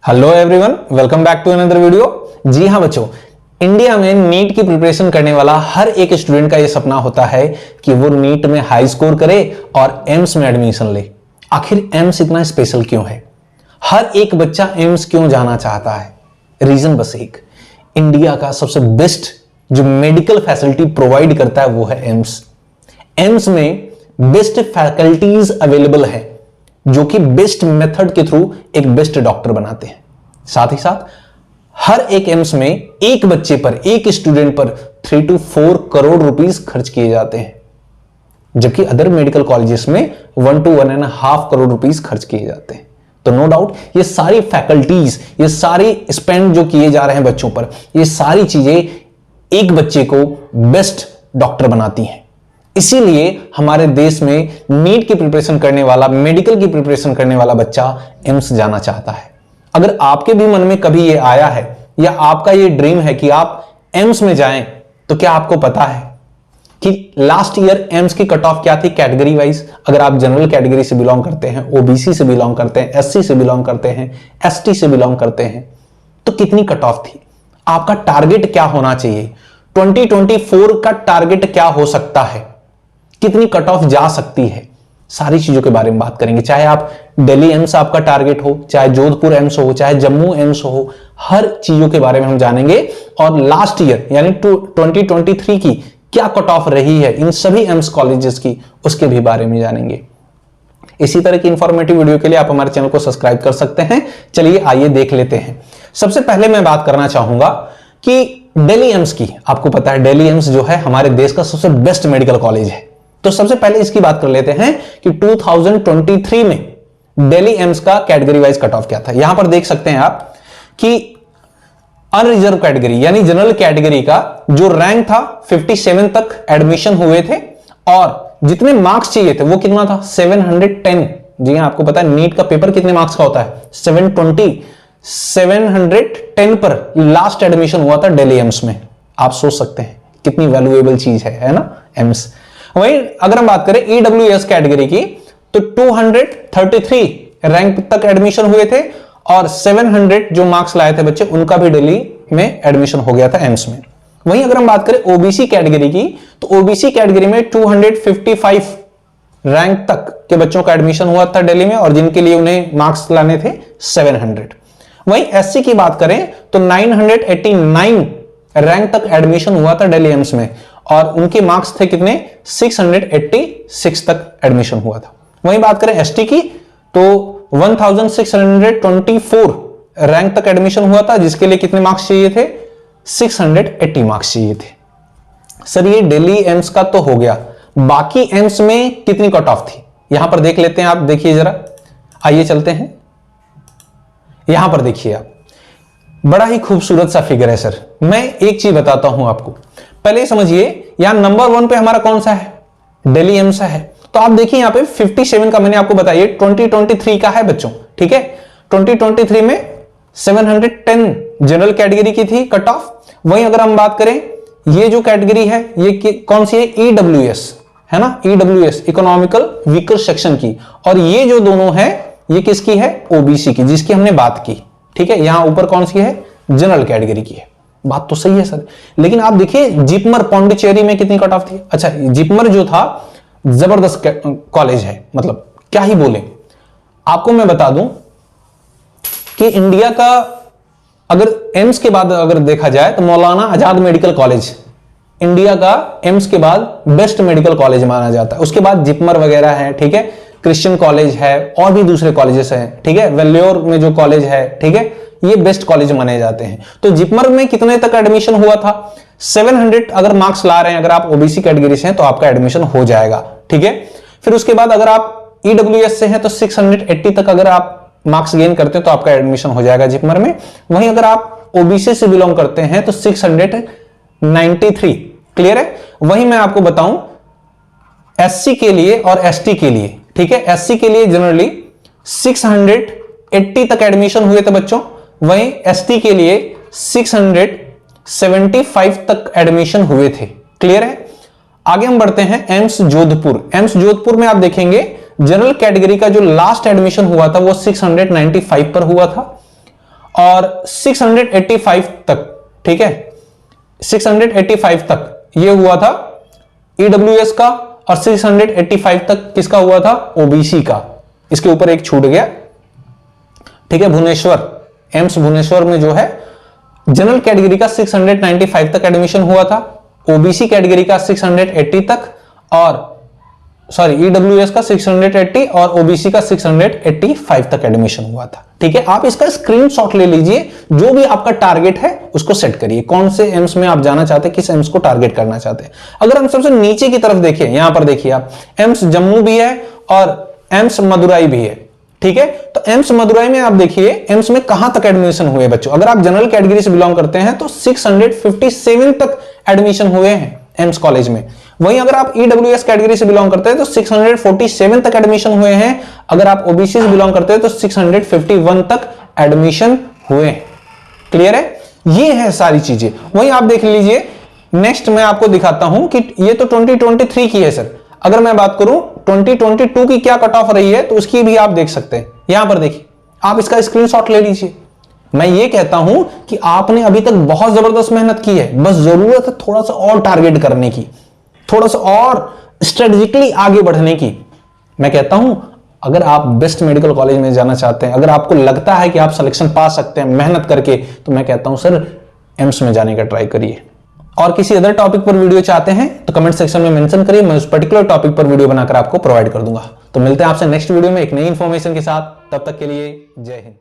Hello everyone, welcome back to another video. जी हाँ बच्चों, इंडिया में नीट की प्रिपरेशन करने वाला हर एक स्टूडेंट का यह सपना होता है कि वो नीट में हाई स्कोर करे और एम्स में एडमिशन ले। आखिर एम्स इतना स्पेशल क्यों है? हर एक बच्चा एम्स क्यों जाना चाहता है? रीजन बस एक, इंडिया का सबसे बेस्ट जो मेडिकल फैसिलिटी प्रोवाइड करता है वो है एम्स। एम्स में बेस्ट फैकल्टीज अवेलेबल है जो कि बेस्ट मेथड के थ्रू एक बेस्ट डॉक्टर बनाते हैं। साथ ही साथ हर एक एम्स में एक बच्चे पर, एक स्टूडेंट पर 3 to 4 करोड़ रुपीस खर्च किए जाते हैं, जबकि अदर मेडिकल कॉलेजेस में 1 to 1.5 करोड़ रुपीस खर्च किए जाते हैं। तो नो डाउट ये सारी फैकल्टीज, ये सारी स्पेंड जो किए जा रहे हैं बच्चों पर, ये सारी चीजें एक बच्चे को बेस्ट डॉक्टर बनाती हैं। इसीलिए हमारे देश में नीट की प्रिपरेशन करने वाला, मेडिकल की प्रिपरेशन करने वाला बच्चा एम्स जाना चाहता है। अगर आपके भी मन में कभी ये आया है या आपका ये ड्रीम है कि आप एम्स में जाएं, तो क्या आपको पता है कि लास्ट ईयर एम्स की कट ऑफ क्या थी कैटेगरी वाइज? अगर आप जनरल कैटेगरी से बिलोंग करते हैं, ओबीसी से बिलोंग करते हैं, एससी से बिलोंग करते हैं, एसटी से बिलोंग करते हैं, तो कितनी कट ऑफ थी? आपका टारगेट क्या होना चाहिए? 2024 का टारगेट क्या हो सकता है? कितनी कट ऑफ जा सकती है? सारी चीजों के बारे में बात करेंगे। चाहे आप दिल्ली एम्स आपका टारगेट हो, चाहे जोधपुर एम्स हो, चाहे जम्मू एम्स हो, हर चीजों के बारे में हम जानेंगे। और लास्ट ईयर यानी 2023 की क्या कट ऑफ रही है इन सभी एम्स कॉलेजेस की, उसके भी बारे में जानेंगे। इसी तरह की इंफॉर्मेटिव वीडियो के लिए आप हमारे चैनल को सब्सक्राइब कर सकते हैं। चलिए आइए देख लेते हैं। सबसे पहले मैं बात करना चाहूंगा कि दिल्ली एम्स की। आपको पता है दिल्ली एम्स जो है हमारे देश का सबसे बेस्ट मेडिकल कॉलेज है। तो सबसे पहले इसकी बात कर लेते हैं कि 2023 में दिल्ली एम्स का कैटेगरी वाइज कट ऑफ क्या था। यहां पर देख सकते हैं आप कि अनरिजर्व कैटेगरी यानी जनरल कैटेगरी का जो रैंक था 57 तक एडमिशन हुए थे और जितने मार्क्स चाहिए थे वो कितना था? 710। जी हां, आपको पता है नीट का पेपर कितने मार्क्स का होता है? 720। 710 पर लास्ट एडमिशन हुआ था दिल्ली एम्स में। आप सोच सकते हैं कितनी वैल्यूएबल चीज है ना एम्स। वहीं अगर हम बात करें ईडब्ल्यूएस कैटेगरी की, तो 233 रैंक तक एडमिशन हुए थे और 700 जो मार्क्स लाए थे बच्चे, उनका भी दिल्ली में एडमिशन हो गया था एम्स में। वहीं अगर हम बात करें ओबीसी कैटेगरी की, तो ओबीसी कैटेगरी में 255 रैंक तक के बच्चों का एडमिशन हुआ था दिल्ली में और जिनके लिए उन्हें मार्क्स लाने थे 700। वहीं एससी की बात करें तो 989 रैंक तक एडमिशन हुआ था दिल्ली एम्स में और उनके मार्क्स थे कितने? 686 तक एडमिशन हुआ था। वहीं बात करें एसटी की तो 1624 रैंक तक एडमिशन हुआ था, जिसके लिए कितने मार्क्स चाहिए थे? 680 मार्क्स चाहिए थे। सर ये दिल्ली एम्स का तो हो गया, बाकी एम्स में कितनी कट ऑफ थी यहां पर देख लेते हैं। आप देखिए जरा, आइए चलते हैं। यहां पर देखिए आप, बड़ा ही खूबसूरत सा फिगर है सर। मैं एक चीज बताता हूं आपको, पहले समझिए। यहां नंबर 1 पे हमारा कौन सा है? दिल्ली एम्स है। तो आप देखिए यहां पे 57 का मैंने आपको बताया 2023 का है बच्चों, ठीक है। 2023 में 710 जनरल कैटेगरी की थी कट ऑफ। वहीं अगर हम बात करें ये जो कैटेगरी है ये कौन सी है? ईडब्ल्यूएस है ना, ईडब्ल्यूएस इकोनॉमिकल वीकर सेक्शन की। और ये जो दोनों है ये किसकी है? ओबीसी की, जिसकी हमने बात की, ठीक है। यहां ऊपर कौन सी है? जनरल कैटेगरी की है। बात तो सही है सर, लेकिन आप देखिए जिपमर पौंडीचेरी में कितनी कट ऑफ थी? अच्छा, जिपमर जो था जबरदस्त कॉलेज है, मतलब क्या ही बोले। आपको मैं बता दूं कि इंडिया का अगर एम्स के बाद अगर देखा जाए तो Maulana Azad medical college India का एम्स के बाद बेस्ट मेडिकल कॉलेज माना जाता है। उसके बाद जिपमर वगैरह है, ठीक है, क्रिश्चियन कॉलेज है और भी दूसरे कॉलेजेस हैं, ठीक है। वेल्योर में जो कॉलेज है, ठीक है, ये बेस्ट कॉलेज माने जाते हैं। तो जिपमर में कितने तक एडमिशन हुआ था? 700 अगर मार्क्स ला रहे हैं, अगर आप ओबीसी कैटेगरी से हैं तो आपका एडमिशन हो जाएगा, ठीक है। फिर उसके बाद अगर आप ईडब्ल्यूएस से हैं तो 680 तक अगर आप मार्क्स गेन करते हैं तो आपका एडमिशन हो जाएगा जिपमर में। वहीं अगर आप ओबीसी से बिलोंग करते हैं तो 693। क्लियर है? वहीं मैं आपको बताऊं एससी के लिए और एसटी के लिए, ठीक है, एससी के लिए जनरली 680 तक एडमिशन हुए थे बच्चों। वहीं एसटी के लिए 675 तक एडमिशन हुए थे। क्लियर है? आगे हम बढ़ते हैं एम्स जोधपुर। एम्स जोधपुर में आप देखेंगे जनरल कैटेगरी का जो लास्ट एडमिशन हुआ था वो 695 पर हुआ था और 685 तक, ठीक है, 685 तक ये हुआ था ईडब्ल्यूएस का, और 685 तक किसका हुआ था? ओबीसी का। इसके ऊपर एक छूट गया, ठीक है, भुवनेश्वर, एम्स भुवनेश्वर में जो है जनरल कैटेगरी का 695 तक एडमिशन हुआ था, ओबीसी कैटेगरी का 680 तक, और सॉरी ईडब्ल्यूएस का 680 और ओबीसी का 685 तक एडमिशन हुआ था। ठीक है, आप इसका स्क्रीनशॉट ले लीजिए, जो भी आपका टारगेट है उसको सेट करिए, कौन से एम्स में आप जाना चाहते हैं, किस एम्स को टारगेट करना चाहते हैं। अगर हम सबसे नीचे की तरफ देखिए, यहां पर देखिए आप, एम्स जम्मू भी है और एम्स मदुराई भी है। ठीक है, तो एम्स मदुराई में आप देखिए एम्स में कहां तक एडमिशन हुए बच्चों। अगर आप जनरल कैटेगरी से बिलोंग करते हैं तो 657 तक एडमिशन हुए हैं एम्स कॉलेज में। वहीं अगर आप ईडब्ल्यूएस कैटेगरी से बिलोंग करते हैं तो 647 तक एडमिशन हुए हैं। अगर आप ओबीसी से बिलोंग करते हैं तो 651 तक एडमिशन हुए हैं। क्लियर है? ये है सारी चीजें। वहीं आप देख लीजिए, नेक्स्ट मैं आपको दिखाता हूं कि ये तो 2023 की है सर। अगर मैं बात करूं 2022 की क्या कट ऑफ रही है तो उसकी भी आप देख सकते हैं। यहां पर देखिए, आप इसका स्क्रीनशॉट ले लीजिए। मैं ये कहता हूं कि आपने अभी तक बहुत जबरदस्त मेहनत की है, बस जरूरत है थोड़ा सा और टारगेट करने की, थोड़ा सा और स्ट्रेटेजिकली आगे बढ़ने की। मैं कहता हूं अगर आप बेस्ट मेडिकल कॉलेज में जाना चाहते हैं, अगर आपको लगता है कि आप सिलेक्शन पा सकते हैं मेहनत करके, तो मैं कहता हूं सर एम्स में जाने का ट्राई करिए। और किसी अदर टॉपिक पर वीडियो चाहते हैं तो कमेंट सेक्शन में मेंशन करिए, मैं उस पर्टिकुलर टॉपिक पर वीडियो बनाकर आपको प्रोवाइड कर दूंगा। तो मिलते हैं आपसे नेक्स्ट वीडियो में एक नई इंफॉर्मेशन के साथ। तब तक के लिए जय हिंद।